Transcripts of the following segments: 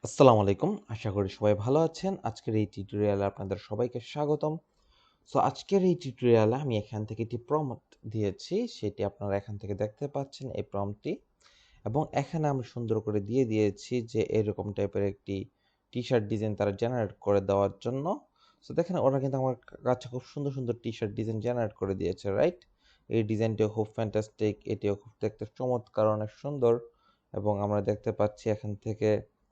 আসসালামু আলাইকুম। আশা করি সবাই ভালো আছেন। আজকের এই টিউটোরিয়ালে আপনাদের সবাইকে স্বাগতম। সো আজকের এই টিউটোরিয়ালে আমি এখান থেকে একটি প্রম্পট দিয়েছি। সেটি আপনারা এখান থেকে দেখতে পাচ্ছেন এই প্রম্পটটি। এবং এখানে আমি সুন্দর করে দিয়ে দিয়েছি যে এরকম টাইপের একটি টি-শার্ট ডিজাইন তারা জেনারেট করে দেওয়ার জন্য। সো দেখেন ওরা কিন্তু আমার কাছে খুব সুন্দর, সুন্দর টি-শার্ট ডিজাইন জেনারেট করে দিয়েছে, রাইট? এই ডিজাইনটিও খুব ফ্যান্টাস্টিক, এটিও খুব দেখতে চমৎকার, অনেক সুন্দর। এবং আমরা দেখতে পাচ্ছি এখান থেকে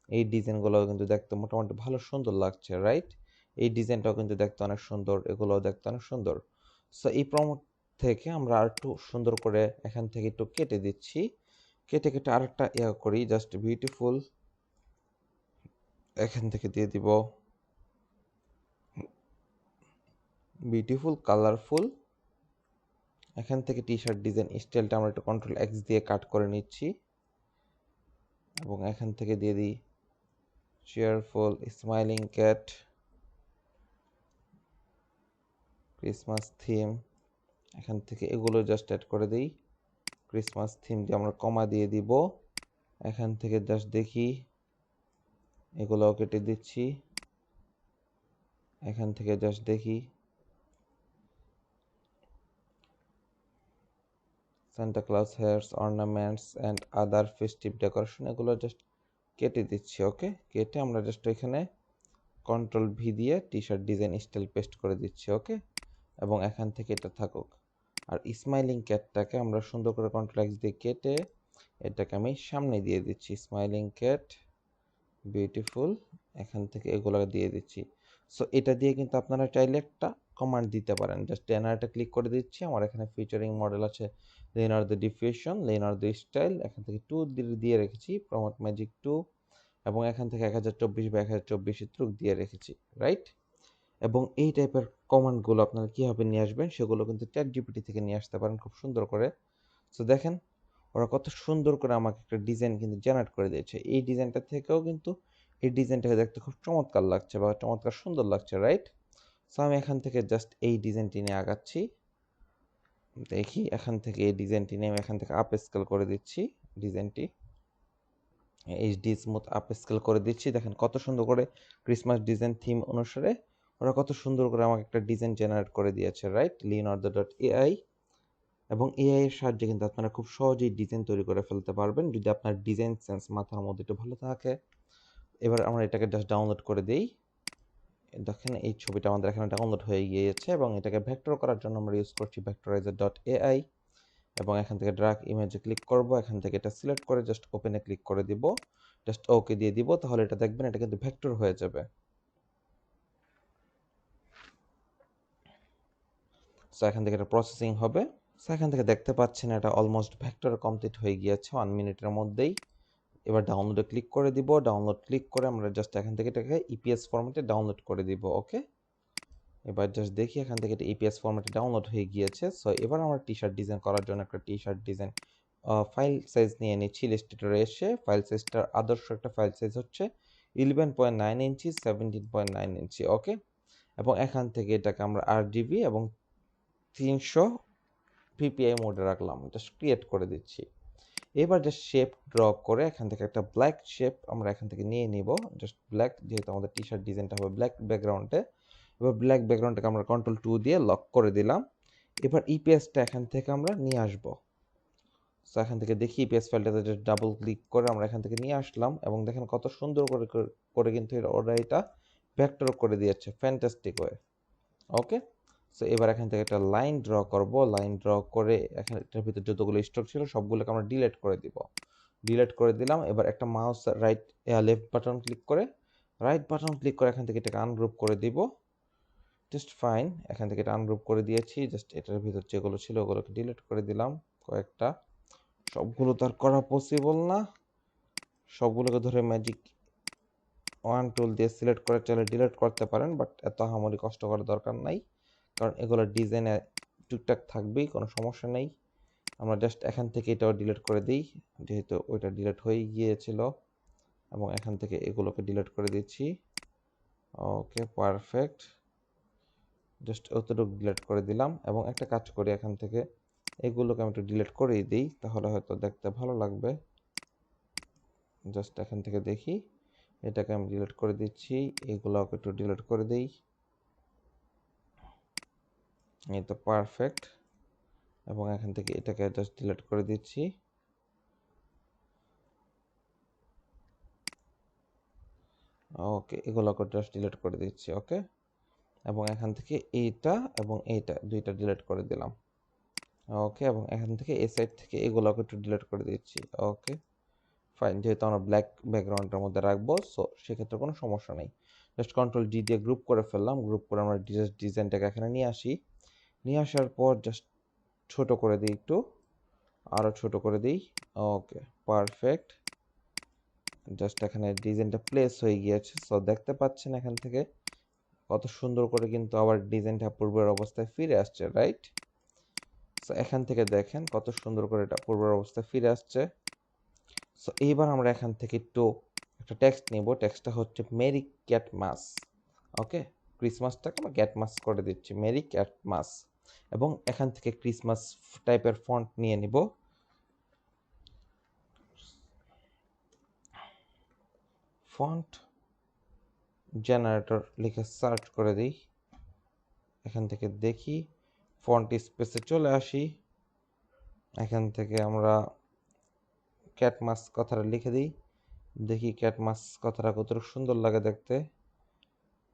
এই ডিজাইনগুলো কিন্তু দেখতে মোটামুটি ভালো সুন্দর লাগছে, রাইট? এই ডিজাইনটাও কিন্তু দেখতে অনেক সুন্দর, এগুলোও দেখতে অনেক সুন্দর। সো এই প্রম্পট থেকে আমরা আরেকটু সুন্দর করে এখান থেকে একটু কেটে দিচ্ছি। কেটে কেটে আরেকটা করি, জাস্ট বিউটিফুল এখান থেকে দিয়ে দিব বিউটিফুল কালারফুল। এখান থেকে টি শার্ট ডিজাইন স্টাইলটা আমরা একটু কন্ট্রোল এক্স দিয়ে কাট করে নিচ্ছি এবং এখান থেকে দিয়ে দিই cheerful smiling cat, Christmas theme. এখান থেকে এগুলো জাস্ট অ্যাড করে দিই। ক্রিসমাস থিম দিয়ে আমরা কমা দিয়ে দিব। এখান থেকে জাস্ট দেখি এগুলোও কেটে দিচ্ছি। এখান থেকে জাস্ট দেখি Santa class here's, ornaments and other festive decoration, এগুলো জাস্ট কেটে দিচ্ছি। ওকে, কেটে আমরা জাস্ট এখানে কন্ট্রোল ভি দিয়ে T shirt design style paste করে দিচ্ছি। ওকে, এবং এখান থেকে এটা থাকুক। আর স্মাইলিং ক্যাটটাকে আমরা সুন্দর করে কন্ট্রোল এক্স দিয়ে কেটে এটাকে আমি সামনে দিয়ে দিচ্ছি। Smiling cat, beautiful. এখান থেকে এগুলো দিয়ে দিচ্ছি। সো এটা দিয়ে কিন্তু আপনারা চাইলে একটা কমান্ড দিতে পারেন। জাস্ট ট্যানারটা ক্লিক করে দিচ্ছি। আমার এখানে ফিচারিং মডেল আছে লিওনার্দো ডিফিউশন, লিওনার্দো স্টাইল। এখান থেকে 2 দিয়ে রেখেছি, প্রমোট ম্যাজিক 2। এবং এখান থেকে 1024 বা 1024 ট্রুক দিয়ে রেখেছি, রাইট? এবং এই টাইপের কমান্ডগুলো আপনারা কীভাবে নিয়ে আসবেন সেগুলো কিন্তু চ্যাট জিপিটি থেকে নিয়ে আসতে পারেন খুব সুন্দর করে। সো দেখেন ওরা কত সুন্দর করে আমাকে একটা ডিজাইন কিন্তু জেনারেট করে দিয়েছে। এই ডিজাইনটা থেকেও কিন্তু এই ডিজাইনটাকে দেখতে খুব চমৎকার লাগছে বা চমৎকার সুন্দর লাগছে, রাইট? সো আমি এখান থেকে জাস্ট এই ডিজাইনটি নিয়ে আগাচ্ছি। দেখি এখান থেকে এই ডিজাইনটি নিয়ে আমি এখান থেকে আপ স্কেল করে দিচ্ছি। ডিজাইনটি এইচডি স্মুথ আপ স্কেল করে দিচ্ছি। দেখেন কত সুন্দর করে ক্রিসমাস ডিজাইন থিম অনুসারে ওরা কত সুন্দর করে আমাকে একটা ডিজাইন জেনারেট করে দিয়েছে, রাইট? leonardo.ai। এবং এআই এর সাহায্যে কিন্তু আপনারা খুব সহজেই ডিজাইন তৈরি করে ফেলতে পারবেন যদি আপনার ডিজাইন সেন্স মাথার মধ্যে একটু ভালো থাকে। এবার আমরা এটাকে জাস্ট ডাউনলোড করে দেই। দেখেন এই ছবিটা আমাদের এখানে ডাউনলোড হয়ে গিয়েছে এবং এটাকে ভেক্টর করার জন্য আমরা ইউজ করছি vectorizer.ai। এবং এখান থেকে ড্র্যাগ ইমেজে ক্লিক করব, এখান থেকে এটা সিলেক্ট করে জাস্ট ওপেনে ক্লিক করে দিব, জাস্ট ওকে দিয়ে দিব। তাহলে এটা দেখবেন এটা কিন্তু ভেক্টর হয়ে যাবে। সো এখান থেকে এটা প্রসেসিং হবে। সো এখান থেকে দেখতে পাচ্ছেন এটা অলমোস্ট ভেক্টর কমপ্লিট হয়ে গিয়েছে 1 মিনিটের মধ্যেই। এবার ডাউনলোডে ক্লিক করে দিব। ডাউনলোড ক্লিক করে আমরা জাস্ট এখান থেকে এটাকে ইপিএস ফরম্যাটে ডাউনলোড করে দিব। ওকে, এবার জাস্ট দেখি এখান থেকে এটা ইপিএস ফরম্যাটে ডাউনলোড হয়ে গিয়েছে। সো এবার আমরা টি শার্ট ডিজাইন করার জন্য একটা টি শার্ট ডিজাইন ফাইল সাইজ নিয়ে নিচ্ছি। ইলাস্ট্রেটরে এসে ফাইল সাইজটার আদর্শ একটা ফাইল সাইজ হচ্ছে 11.9 ইঞ্চি, 17.9 ইঞ্চি। ওকে, এবং এখান থেকে এটাকে আমরা আরজিবি এবং 300 পিপিআই মোডে রাখলাম, জাস্ট ক্রিয়েট করে দিচ্ছি। এবার জাস্ট শেপ ড্র করে এখান থেকে একটা ব্ল্যাক শেপ আমরা এখান থেকে নিয়ে নিব। জাস্ট ব্ল্যাক, যেহেতু আমাদের টি শার্ট ডিজাইনটা হবে ব্ল্যাক ব্যাকগ্রাউন্ডে। এবার ব্ল্যাক ব্যাকগ্রাউন্ডটাকে আমরা কন্ট্রোল 2 দিয়ে লক করে দিলাম। এবার ইপিএসটা এখান থেকে আমরা নিয়ে আসব। সো এখান থেকে দেখি ইপিএস ফাইলটাতে জাস্ট ডাবল ক্লিক করে আমরা এখান থেকে নিয়ে আসলাম এবং দেখেন কত সুন্দর করে করে কিন্তু ওরা এটা ভেক্টর করে দিয়েছে ফ্যান্টাস্টিক ওয়ে। ওকে, সো এবার এখান থেকে একটা লাইন ড্র করব। লাইন ড্র করে এখানে এটার ভিতরে যতগুলো স্টক ছিল সবগুলোকে আমরা ডিলিট করে দিব। ডিলিট করে দিলাম। এবার একটা মাউস লেফট বাটন ক্লিক করে এখান থেকে এটাকে আনগ্রুপ করে দিব। জাস্ট ফাইন, এখান থেকে এটা আনগ্রুপ করে দিয়েছি। জাস্ট এটার ভিতর যেগুলো ছিল ওগুলোকে ডিলিট করে দিলাম কয়েকটা। সবগুলো তো আর করা পসিবল না, সবগুলোকে ধরে ম্যাজিক 1 টুল দিয়ে সিলেক্ট করে চাইলে ডিলিট করতে পারেন, বাট এত আহামরি কষ্ট করার দরকার নাই, কারণ এগুলো ডিজাইনে টুকটাক থাকবেই, কোনো সমস্যা নেই। আমরা জাস্ট এখান থেকে এটাও ডিলিট করে দিই, যেহেতু ওইটা ডিলিট হয়ে গিয়েছিল। এবং এখান থেকে এগুলোকে ডিলিট করে দিচ্ছি। ওকে, পারফেক্ট। জাস্ট অতটুকু ডিলিট করে দিলাম এবং একটা কাজ করি, এখান থেকে এগুলোকে আমি একটু ডিলিট করেই দিই, তাহলে হয়তো দেখতে ভালো লাগবে। জাস্ট এখান থেকে দেখি এটাকে আমি ডিলিট করে দিচ্ছি, এগুলোকে একটু ডিলিট করে দিই। এই তো পারফেক্ট। এবং এখান থেকে এটাকে জাস্ট ডিলিট করে দিচ্ছি। ওকে, এগুলোকে জাস্ট ডিলিট করে দিচ্ছি। ওকে, এবং এখান থেকে এইটা এবং এইটা দুইটা ডিলিট করে দিলাম। ওকে, এবং এখান থেকে এই সাইড থেকে এগুলোকে একটু ডিলিট করে দিচ্ছি। ওকে ফাইন, যেহেতু আমরা ব্ল্যাক ব্যাকগ্রাউন্ডের মধ্যে রাখবো, সো সেক্ষেত্রে কোনো সমস্যা নেই। জাস্ট কন্ট্রোল ডি দিয়ে গ্রুপ করে ফেললাম। গ্রুপ করে আমরা জাস্ট ডিজাইনটাকে এখানে নিয়ে আসি। নিয়ে আসার পর জাস্ট ছোট করে দিই, একটু আরও ছোট করে দিই। Okay perfect. জাস্ট এখানে ডিজাইনটা প্লেস হয়ে গিয়েছে, সো দেখতে পাচ্ছেন এখান থেকে কত সুন্দর করে কিন্তু আবার ডিজাইনটা পূর্বের অবস্থায় ফিরে আসছে, রাইট? সো এখান থেকে দেখেন কত সুন্দর করে এটা পূর্বের অবস্থায় ফিরে আসছে। সো এইবার আমরা এখান থেকে একটু একটা টেক্সট নিব। টেক্সটটা হচ্ছে মেরি ক্যাট মাস। ওকে, ক্রিসমাসটাকে আমরা ক্যাট মাস করে দিচ্ছি, মেরি ক্যাট মাস। এবং এখান থেকে ক্রিসমাস টাইপের ফন্ট নিয়ে নিব। ফন্ট জেনারেটর লিখে সার্চ করে দিই। এখান থেকে দেখি ফন্ট স্পেসে চলে আসি। এখান থেকে আমরা ক্যাটমাস কথাটা লিখে দিই। দেখি ক্যাটমাস কথাটা কতটুকু সুন্দর লাগে দেখতে।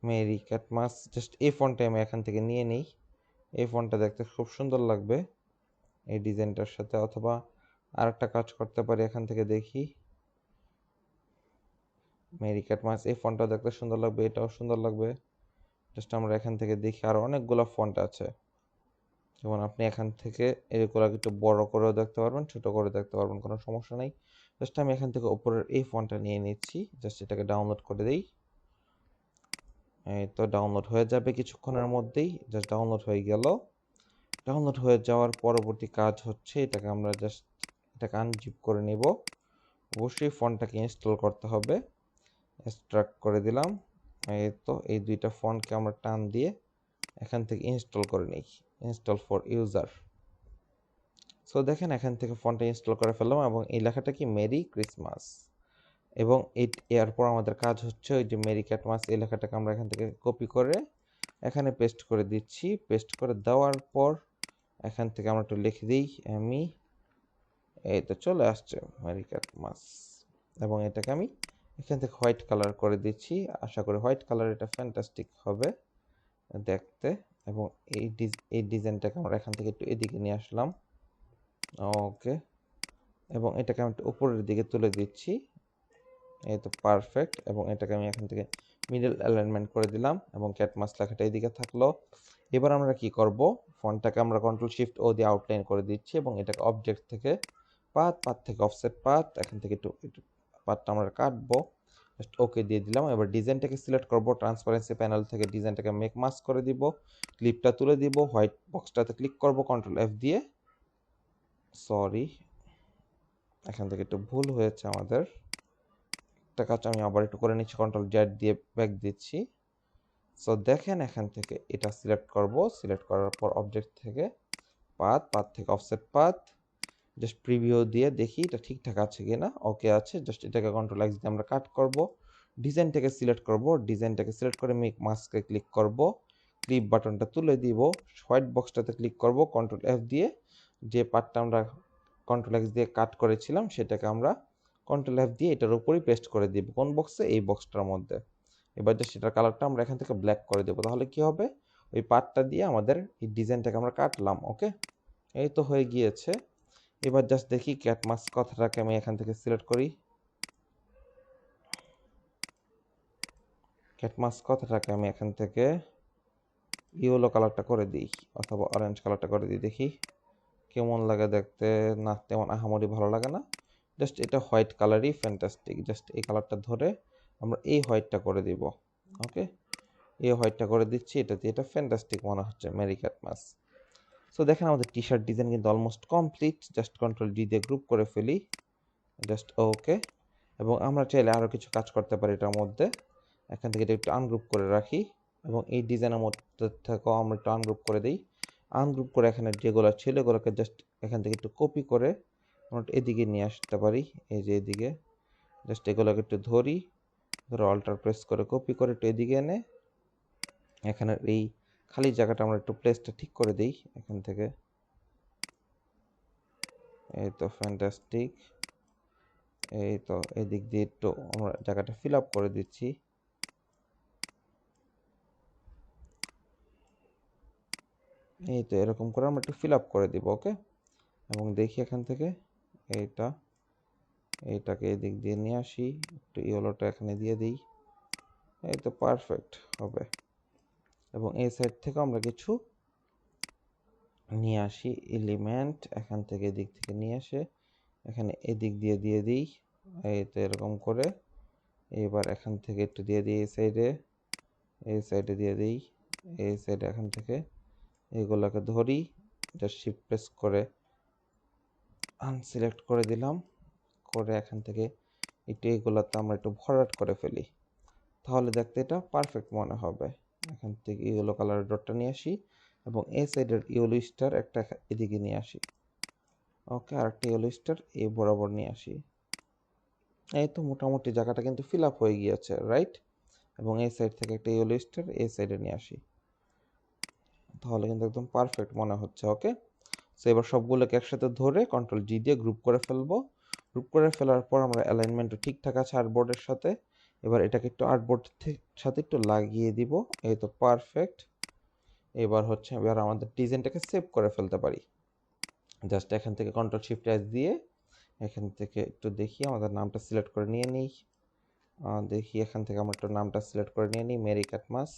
মেরি ক্যাটমাস, জাস্ট এই ফন্টটা আমি এখান থেকে নিয়ে নিই। এই ফন্টটা দেখতে খুব সুন্দর লাগবে এই ডিজাইনটার সাথে। অথবা আরেকটা কাজ করতে পারি, এখান থেকে দেখি মেরি ক্যাটমাস, এই ফন্টটা দেখতে সুন্দর লাগবে, এটাও সুন্দর লাগবে। জাস্ট আমরা এখান থেকে দেখি আর অনেকগুলো ফন্ট আছে, যেমন আপনি এখান থেকে এগুলো একটু বড় করেও দেখতে পারবেন, ছোট করে দেখতে পারবেন, কোনো সমস্যা নেই। জাস্ট আমি এখান থেকে উপরের এই ফন্টটা নিয়ে নিচ্ছি, জাস্ট এটাকে ডাউনলোড করে দিই। এই তো ডাউনলোড হয়ে যাবে কিছুক্ষণের মধ্যেই। জাস্ট ডাউনলোড হয়ে গেল। ডাউনলোড হয়ে যাওয়ার পরবর্তী কাজ হচ্ছে এটাকে আমরা জাস্ট এটাকে আনজিপ করে নিব। অবশ্যই ফন্টটাকে ইনস্টল করতে হবে। এক্সট্রাক্ট করে দিলাম। এই তো এই দুইটা ফন্টকে আমরা টান দিয়ে এখান থেকে ইনস্টল করে নিই, ইনস্টল ফর ইউজার। সো দেখেন এখান থেকে ফন্টটা ইনস্টল করে ফেললাম এবং এই লেখাটা কি মেরি ক্রিসমাস। এবং এরপর আমাদের কাজ হচ্ছে ওই যে মেরি ক্যাটমাস এই লেখাটাকে আমরা এখান থেকে কপি করে এখানে পেস্ট করে দিচ্ছি। পেস্ট করে দেওয়ার পর এখান থেকে আমরা একটু লিখে দিই আমি, এই তো চলে আসছে মেরি ক্যাটমাস। এবং এটাকে আমি এখান থেকে হোয়াইট কালার করে দিচ্ছি। আশা করি হোয়াইট কালার এটা ফ্যান্টাস্টিক হবে দেখতে। এবং এই ডিজাইনটাকে আমরা এখান থেকে একটু এদিকে নিয়ে আসলাম। ওকে, এবং এটাকে আমি একটু উপরের দিকে তুলে দিচ্ছি। এই তো পারফেক্ট। এবং এটাকে আমি এখান থেকে মিডল অ্যালাইনমেন্ট করে দিলাম এবং ক্যাটমাস লেখাটা এইদিকে থাকলো। এবার আমরা কি করব, ফন্টটাকে আমরা কন্ট্রোল শিফট ও দিয়ে আউটলাইন করে দিচ্ছি এবং এটাকে অবজেক্ট থেকে পাথ থেকে অফসেট পাথ, এখান থেকে একটু পাথটা আমরা কাটবো। জাস্ট ওকে দিয়ে দিলাম। এবার ডিজাইনটাকে সিলেক্ট করব, ট্রান্সপারেন্সি প্যানেল থেকে ডিজাইনটাকে মেক মাস্ক করে দিব, ক্লিপটা তুলে দিব, হোয়াইট বক্সটাতে ক্লিক করব কন্ট্রোল এফ দিয়ে। সরি, এখান থেকে একটু ভুল হয়েছে আমাদের। একটা কাজ আমি আবার একটু করে নিচ্ছি, কন্ট্রোল জেড দিয়ে ব্যাক দিচ্ছি। সো দেখেন এখান থেকে এটা সিলেক্ট করব, সিলেক্ট করার পর অবজেক্ট থেকে পাথ থেকে অফসেট পাথ, জাস্ট প্রিভিউ দিয়ে দেখি এটা ঠিকঠাক আছে কিনা। ওকে আছে। জাস্ট এটাকে কন্ট্রোল এক্স দিয়ে আমরা কাট করব। ডিজাইনটাকে সিলেক্ট করব, ডিজাইনটাকে সিলেক্ট করে মেক মাস্কে ক্লিক করব, ক্লিপ বাটনটা তুলে দিব, হোয়াইট বক্সটাতে ক্লিক করব, কন্ট্রোল এফ দিয়ে যে পার্টটা আমরা কন্ট্রোল এক্স দিয়ে কাট করেছিলাম সেটাকে আমরা কন্ট্রোল এফ দিয়ে এটার উপরই পেস্ট করে দিব। কোন বক্সে? এই বক্সটার মধ্যে। এবার যে সেটার কালারটা আমরা এখান থেকে ব্ল্যাক করে দেবো। তাহলে কি হবে, ওই পার্টটা দিয়ে আমাদের এই ডিজাইনটাকে আমরা কাটলাম। ওকে, এই তো হয়ে গিয়েছে। এবার জাস্ট দেখি ক্যাটমাস কথাটাকে আমি এখান থেকে সিলেক্ট করি। ক্যাটমাস কথাটাকে আমি এখান থেকে ইয়েলো কালারটা করে দিই অথবা অরেঞ্জ কালারটা করে দিই, দেখি কেমন লাগে দেখতে। না, তেমন আহামরি ভালো লাগে না। জাস্ট এটা হোয়াইট কালারই ফ্যান্টাস্টিক। জাস্ট এই কালারটা ধরে আমরা এই হোয়াইটটা করে দিব। ওকে, এই হোয়াইটটা করে দিচ্ছি, এটাতে এটা ফ্যান্টাস্টিক মনে হচ্ছে মেরি ক্যাটমাস। সো দেখেন আমাদের টি শার্ট ডিজাইন কিন্তু almost complete. Just control D দিয়ে গ্রুপ করে ফেলি, জাস্ট ওকে। এবং আমরা চাইলে আরও কিছু কাজ করতে পারি এটার মধ্যে। এখান থেকে এটা একটু আনগ্রুপ করে রাখি এবং এই ডিজাইনের মধ্যে থেকেও আমরা একটু আনগ্রুপ করে দিই। আনগ্রুপ করে এখানে যেগুলো ছিল এগুলোকে জাস্ট এখান থেকে একটু কপি করে আমরা এদিকে নিয়ে আসতে পারি। এই যে এদিকে জাস্ট এগুলোকে একটু ধরি, ধরো অল্টার প্রেস করে কপি করে একটু এদিকে এনে এখানে এই খালি জায়গাটা আমরা একটু প্লেসটা ঠিক করে দিই এখান থেকে। এই তো ফ্যান্টাস্টিক। এই তো এদিক দিয়ে একটু আমরা জায়গাটা ফিল আপ করে দিচ্ছি। এই তো এরকম করে আমরা একটু ফিল আপ করে দিব, ওকে। এবং দেখি এখান থেকে এইটাকে এদিক দিয়ে নিয়ে আসি, একটু ইয়েলোটা এখানে দিয়ে দিই। এই তো পারফেক্ট হবে। এবং এই সাইড থেকে আমরা কিছু নিয়ে আসি এলিমেন্ট, এখান থেকে এদিক থেকে নিয়ে আসে এখানে এদিক দিয়ে দিয়ে দিই। এই তো এরকম করে এবার এখান থেকে একটু দিয়ে দিই এই সাইডে দিয়ে দিই, এই সাইডে এখান থেকে এইগুলোকে ধরি, জাস্ট শিফট প্রেস করে আনসিলেক্ট করে দিলাম, করে এখান থেকে একটু এইগুলোতে আমরা একটু ভরাট করে ফেলি, তাহলে দেখতে এটা পারফেক্ট মনে হবে। এখান থেকে ইয়েলো কালারের ডটটা নিয়ে আসি এবং এই সাইডের ইয়েলো স্টার একটা এদিকে নিয়ে আসি, ওকে। আর একটা ইয়েলো স্টার এই বরাবর নিয়ে আসি। এই তো মোটামুটি জায়গাটা কিন্তু ফিল আপ হয়ে গিয়েছে, রাইট। এবং এই সাইড থেকে একটা ইয়েলো স্টার এই সাইডে নিয়ে আসি, তাহলে কিন্তু একদম পারফেক্ট মনে হচ্ছে, ওকে। সো এবার সবগুলোকে একসাথে ধরে কন্ট্রোল জি দিয়ে গ্রুপ করে ফেলবো। গ্রুপ করে ফেলার পর আমরা অ্যালাইনমেন্টও ঠিকঠাক আছে আর্টবোর্ডের সাথে। এবার এটাকে একটু আর্টবোর্ড সাথে একটু লাগিয়ে দিব, এই তো পারফেক্ট। এবার আমাদের ডিজাইনটাকে সেভ করে ফেলতে পারি। জাস্ট এখান থেকে কন্ট্রোল শিফট এস দিয়ে এখান থেকে একটু দেখি আমাদের নামটা সিলেক্ট করে নিয়ে নিই। দেখি এখান থেকে আমরা একটু নামটা সিলেক্ট করে নিয়ে নিই, মেরি ক্যাটমাস।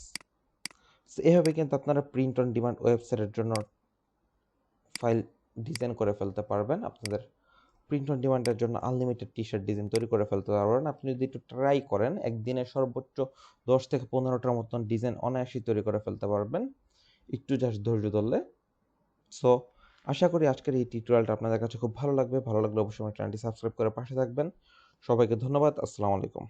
এভাবে কিন্তু আপনারা প্রিন্ট অন ডিমান্ড ওয়েবসাইটের জন্য ফাইল ডিজাইন করে ফেলতে পারবেন। আপনাদের প্রিন্ট অন ডিমান্ডের জন্য আনলিমিটেড টি শার্ট ডিজাইন তৈরি করে ফেলতে পারবেন। আপনি যদি একটু ট্রাই করেন একদিনে সর্বোচ্চ 10 থেকে 15টার মতন ডিজাইন অনায়াসই তৈরি করে ফেলতে পারবেন, একটু জাস্ট ধৈর্য ধরলে। সো আশা করি আজকের এই টিউটোরিয়ালটা আপনাদের কাছে খুব ভালো লাগবে। ভালো লাগলে অবশ্যই আমার চ্যানেলটি সাবস্ক্রাইব করে পাশে থাকবেন। সবাইকে ধন্যবাদ। আসসালামু আলাইকুম।